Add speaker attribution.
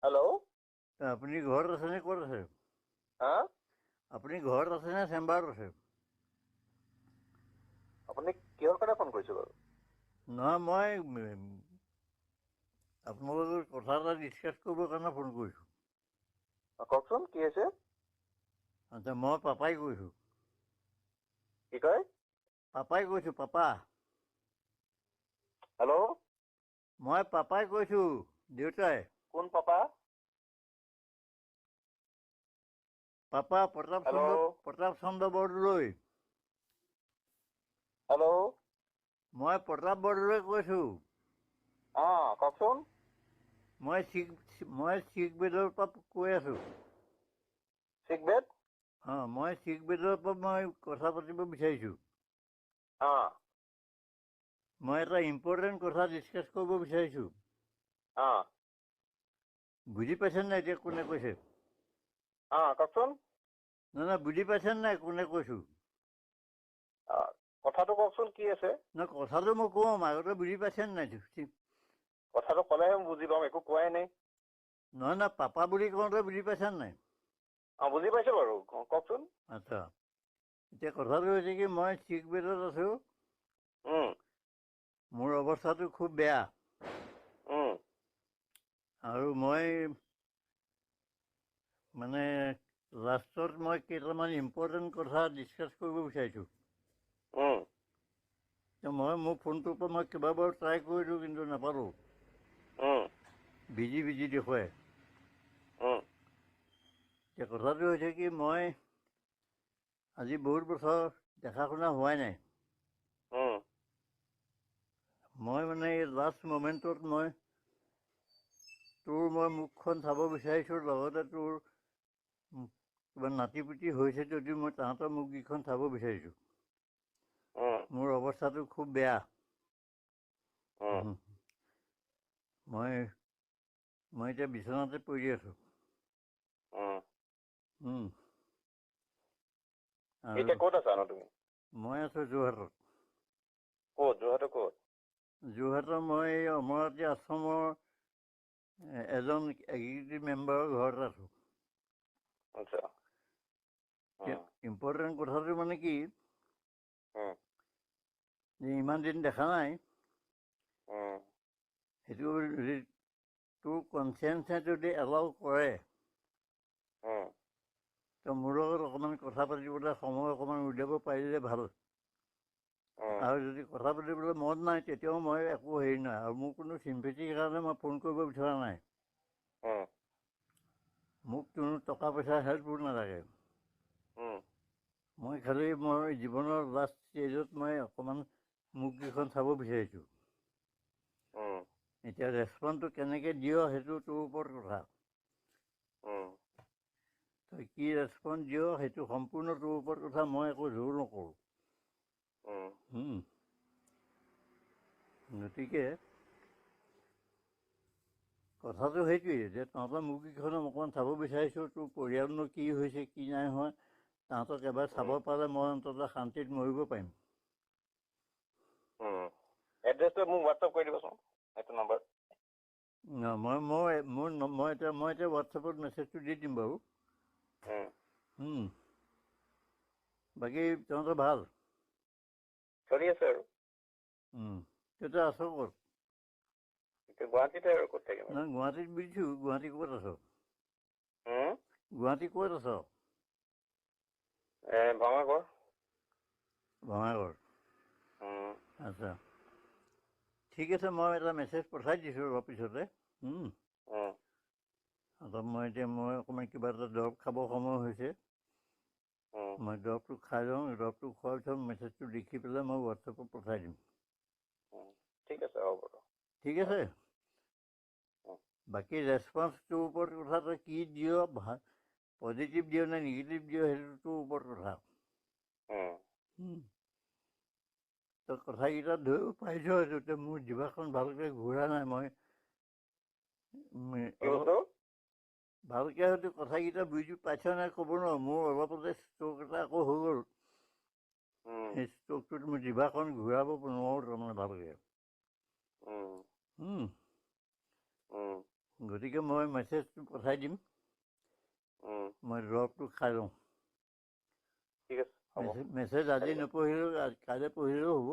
Speaker 1: Hello'
Speaker 2: আপুনি ঘৰত আছে নে ক'ত আছে?
Speaker 1: হা
Speaker 2: আপুনি ঘৰত আছে নে চেম্বাৰত আছে?
Speaker 1: আপুনি কিহৰ কাৰণে ফোন কৰিছে বাৰু?
Speaker 2: নহয়, মই আপোনালোকৰ লগত কথা এটা ডিছকাছ কৰিবৰ কাৰণে ফোন কৰিছোঁ।
Speaker 1: কওকচোন কি হৈছে?
Speaker 2: আচ্ছা, মই পাপাই কৈছোঁ।
Speaker 1: কি কয়?
Speaker 2: পাপাই কৈছোঁ, পাপা।
Speaker 1: হেল্ল'
Speaker 2: মই পাপাই কৈছোঁ, দেউতাই।
Speaker 1: কোন papa?
Speaker 2: Papa Pratap
Speaker 1: hello'
Speaker 2: Chandra Bordoloi.
Speaker 1: Hello'
Speaker 2: মই প্ৰতাপ বৰদলৈ কৈছোঁ।
Speaker 1: কওকচোন।
Speaker 2: মই শিখ বেদৰ পৰা কৈ আছোঁ।
Speaker 1: চিক বেদ?
Speaker 2: মই শিখ বেদৰ পৰা মই কথা পাতিব বিচাৰিছোঁ।
Speaker 1: অঁ
Speaker 2: মই এটা ইম্পৰ্টেণ্ট কথা ডিছকাছ কৰিব বিচাৰিছোঁ।
Speaker 1: অঁ
Speaker 2: বুজি পাইছে নাই এতিয়া কোনে কৈছে?
Speaker 1: কওকচোন।
Speaker 2: নহয়, বুজি পাইছে নাই কোনে কৈছোঁ?
Speaker 1: কথাটো কওকচোন কি আছে?
Speaker 2: নহয়, কথাটো মই কম, আগতে বুজি পাইছে নাই?
Speaker 1: কথাটো ক'লেহে মই বুজি পাম, একো কোৱাই নাই।
Speaker 2: নহয় নহয়, পাপা বুলি কওঁতে বুজি পাইছে নাই?
Speaker 1: বুজি পাইছো বাৰু, কওকচোন।
Speaker 2: আচ্ছা, এতিয়া কথাটো হৈছে কি, মই শিখ বেদত আছোঁ।
Speaker 1: উম
Speaker 2: মোৰ অৱস্থাটো খুব বেয়া।
Speaker 1: উম
Speaker 2: আৰু মই মানে লাষ্টত মই কেইটামান ইম্পৰ্টেণ্ট কথা ডিছকাছ কৰিব বিচাৰিছোঁ।
Speaker 1: উম
Speaker 2: মই মোৰ ফোনটোৰ পৰা মই কেইবাবাৰো ট্ৰাই কৰিলোঁ, কিন্তু নাপালোঁ।
Speaker 1: উম
Speaker 2: বিজি দেখুৱাই।
Speaker 1: উম
Speaker 2: এতিয়া কথাটো হৈছে কি, মই আজি বহুত বছৰ দেখা শুনা হোৱাই নাই।
Speaker 1: উম
Speaker 2: মই মানে এই লাষ্ট মমেণ্টত মই মই মুখখন চাব বিচাৰিছোঁ, লগতে কিবা নাতি-পুতি হৈছে যদিও মই তাহাঁতৰ মুখকেইখন চাব বিচাৰিছোঁ।
Speaker 1: উম
Speaker 2: মোৰ অৱস্থাটো খুব বেয়া।
Speaker 1: উম
Speaker 2: মই এতিয়া বিচনাতে পৰি আছোঁ।
Speaker 1: উম
Speaker 2: আৰু
Speaker 1: এতিয়া ক'ত আছানো তুমি?
Speaker 2: মই আছোঁ যোৰহাটত।
Speaker 1: ক'ত? যোৰহাটৰ ক'ত?
Speaker 2: যোৰহাটৰ মই এই অমৰাৱতী আশ্ৰমৰ এজন এক্সিকিউটিভ মেম্বাৰৰ ঘৰত আছোঁ।
Speaker 1: আচ্ছা। উম
Speaker 2: ইম্পৰ্টেণ্ট কথাটো মানে কি,
Speaker 1: উম
Speaker 2: যে ইমান দিন দেখা নাই।
Speaker 1: উম
Speaker 2: সেইটো যদি তোৰ কনচিয়েঞ্চে যদি এলাউ কৰে,
Speaker 1: উম
Speaker 2: তো মোৰ লগত অকণমান কথা পাতিবলৈ সময় অকণমান উলিয়াব পাৰিলে ভাল।
Speaker 1: উম
Speaker 2: আৰু যদি কথা পাতিবলৈ মন নাই, তেতিয়াও মই একো হেৰি নাই, আৰু মোৰ কোনো চিম্পেথিৰ কাৰণে মই ফোন কৰিব বিচৰা নাই।
Speaker 1: উম
Speaker 2: মোক কোনো টকা পইচাৰ হেল্পো নালাগে।
Speaker 1: উম
Speaker 2: মই খালি মই জীৱনৰ লাষ্ট ষ্টেজত মই অকণমান মুখকেইখন চাব বিচাৰিছোঁ।
Speaker 1: উম
Speaker 2: এতিয়া ৰেচপণ্ডটো কেনেকৈ দিয়, সেইটো তোৰ ওপৰত কথা।
Speaker 1: উম
Speaker 2: তই কি ৰেচপঞ্চ দিয়, সেইটো সম্পূৰ্ণ তোৰ ওপৰত কথা, মই একো জোৰ নকৰোঁ।
Speaker 1: উম
Speaker 2: গতিকে কথাটো সেইটোৱেই যে তহঁতৰ মুখকেইখন অকণমান চাব বিচাৰিছোঁ, তোৰ পৰিয়ালনো কি হৈছে কি নাই হোৱা, তাহাঁতক এবাৰ
Speaker 1: উম
Speaker 2: চাব পালে মই অন্ততঃ শান্তিত মৰিব পাৰিম।
Speaker 1: এড্ৰেছটো মোক হোৱাটছআপ কৰি দিবচোন, এইটো নাম্বাৰত।
Speaker 2: মই এতিয়া হোৱাটছএপত মেছেজটো দি দিম বাৰু।
Speaker 1: উম
Speaker 2: বাকী তহঁতৰ ভাল?
Speaker 1: চলি আছে আৰু।
Speaker 2: এতিয়া আছ ক'ত?
Speaker 1: এতিয়া গুৱাহাটীতে আৰু ক'ত থাকিম আৰু।
Speaker 2: নহয়, গুৱাহাটীত বুজিছোঁ, গুৱাহাটী ক'ত আছ?
Speaker 1: উম
Speaker 2: গুৱাহাটী ক'ত আছ?
Speaker 1: ভঙাগড়।
Speaker 2: ভঙাগড়।
Speaker 1: উম
Speaker 2: আচ্ছা, ঠিক আছে, মই এটা মেছেজ পঠাই দিছোঁ অলপ পিছতে।
Speaker 1: উম
Speaker 2: মই অকণমান কিবা এটা দৰৱ খাবৰ সময় হৈছে।
Speaker 1: উম
Speaker 2: মই দৰৱটো খাই লওঁ, দৰৱটো খোৱাৰ পিছত মেছেজটো লিখি পেলাই মই হোৱাটছএপত পঠাই দিম।
Speaker 1: উম ঠিক আছে, হ'ব বাৰু।
Speaker 2: ঠিক আছে।
Speaker 1: উম
Speaker 2: বাকী ৰেচপন্সটোৰ ওপৰত কথা, তই কি দিয়, পজিটিভ দিয় নে নিগেটিভ দিয়, সেইটো তোৰ ওপৰত কথা।
Speaker 1: উম
Speaker 2: তই কথাকেইটা ধৰিব পাৰিছ, এতিয়া মোৰ জিভাখন ভালকৈ ঘূৰা নাই, মই
Speaker 1: কি
Speaker 2: অলপ
Speaker 1: বস্তু?
Speaker 2: ভালকৈ হয়তো কথাকেইটা বুজি পাইছ নাই ক'ব নোৱাৰোঁ, মোৰ অলপতে ষ্ট্ৰ'ক এটা আকৌ হৈ গ'ল।
Speaker 1: উম
Speaker 2: সেই ষ্ট্ৰ'কটোত মোৰ জিভাখন ঘূৰাব নোৱাৰোঁ তাৰমানে ভালকৈ।
Speaker 1: উম
Speaker 2: উম
Speaker 1: উম
Speaker 2: গতিকে মই মেছেজটো পঠাই দিম, মই দৰৱটো খাই লওঁ।
Speaker 1: ঠিক আছে হ'ব।
Speaker 2: মেছেজ আজি নপঢ়িলেও কাইলৈ পঢ়িলেও হ'ব।